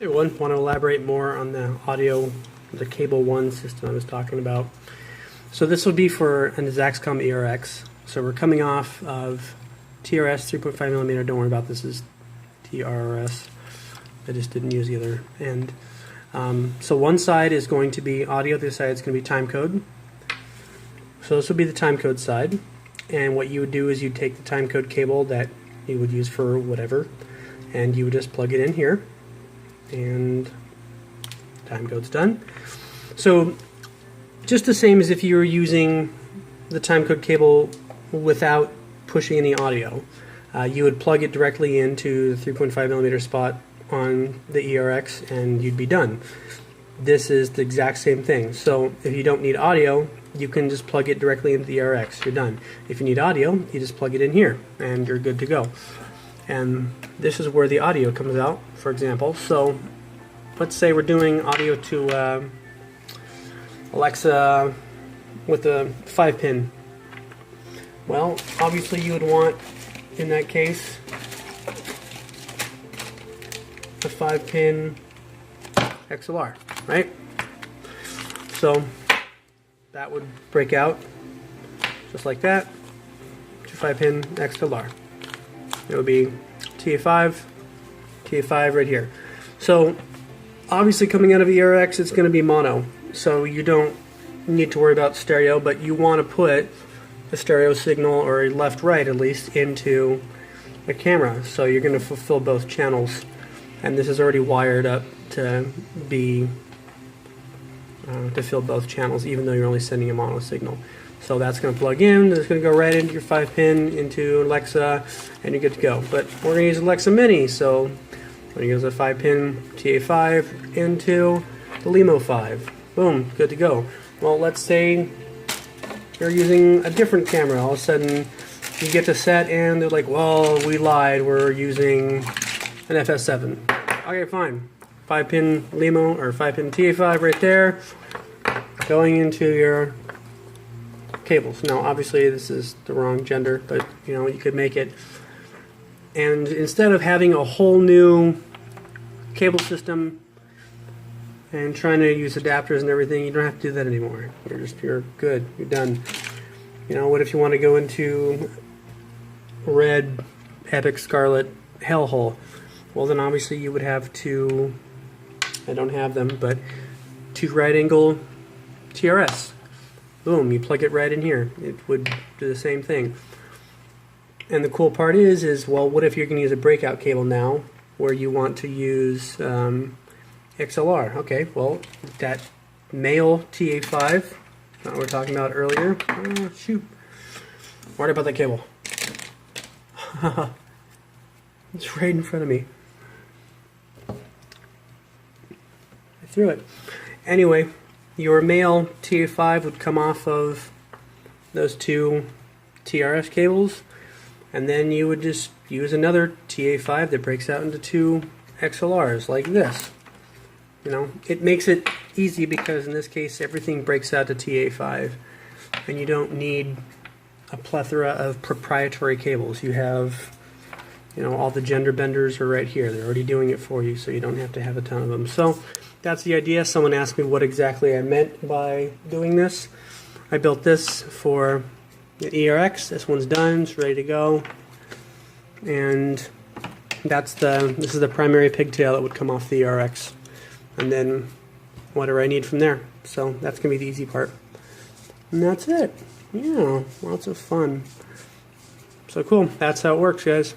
Hey everyone, want to elaborate more on the audio, the Cable1 system I was talking about. So this would be for an Zaxcom ERX. So we're coming off of TRS 3.5mm. Don't worry about this is TRS. I just didn't use the other end. So one side is going to be audio, the other side is going to be timecode. So this would be the timecode side. And what you would do is you'd take the timecode cable that you would use for whatever, and you would just plug it in here. And timecode's done. So just the same as if you were using the timecode cable without pushing any audio. You would plug it directly into the 3.5mm spot on the ERX and you'd be done. This is the exact same thing. So if you don't need audio, you can just plug it directly into the ERX. You're done. If you need audio, you just plug it in here and you're good to go. And this is where the audio comes out, for example. So let's say we're doing audio to Alexa with a 5-pin. Well, obviously you would want, in that case, a 5-pin XLR, right? So that would break out just like that to 5-pin XLR. It would be TA5 right here. So obviously coming out of ERX it's going to be mono, so you don't need to worry about stereo, but you want to put a stereo signal, or a left-right at least, into the camera, so you're going to fulfill both channels. And this is already wired up to be to fill both channels, even though you're only sending a mono signal. So that's going to plug in, it's going to go right into your 5-pin, into Alexa, and you're good to go. But we're going to use Alexa Mini, so we're going to use a 5-pin TA5 into the Limo 5. Boom, good to go. Well, let's say you're using a different camera. All of a sudden, you get to set and they're like, well, we lied, we're using an FS7. Okay, fine. 5-pin Limo, or 5-pin TA5 right there, going into your cables. Now obviously this is the wrong gender, but you know, you could make it, and instead of having a whole new cable system and trying to use adapters and everything, you don't have to do that anymore. You're good, you're done. You know, what if you want to go into red, epic, scarlet, hellhole? Well, then obviously you would have to, I don't have them, but 2 right angle TRS. Boom, you plug it right in here. It would do the same thing. And the cool part is well, what if you're going to use a breakout cable now, where you want to use XLR? Okay, well, that male TA5 that we were talking about earlier. Oh, shoot. Worried about that cable. It's right in front of me. I threw it. Anyway, your male TA5 would come off of those 2 TRS cables, and then you would just use another TA5 that breaks out into 2 XLRs like this. You know, it makes it easy because in this case everything breaks out to TA5, and you don't need a plethora of proprietary cables. You have, you know, all the gender benders are right here. They're already doing it for you, so you don't have to have a ton of them. So that's the idea. Someone asked me what exactly I meant by doing this. I built this for the ERX. This one's done, it's ready to go. And this is the primary pigtail that would come off the ERX. And then whatever I need from there. So that's going to be the easy part. And that's it. Yeah, lots of fun. So cool. That's how it works, guys.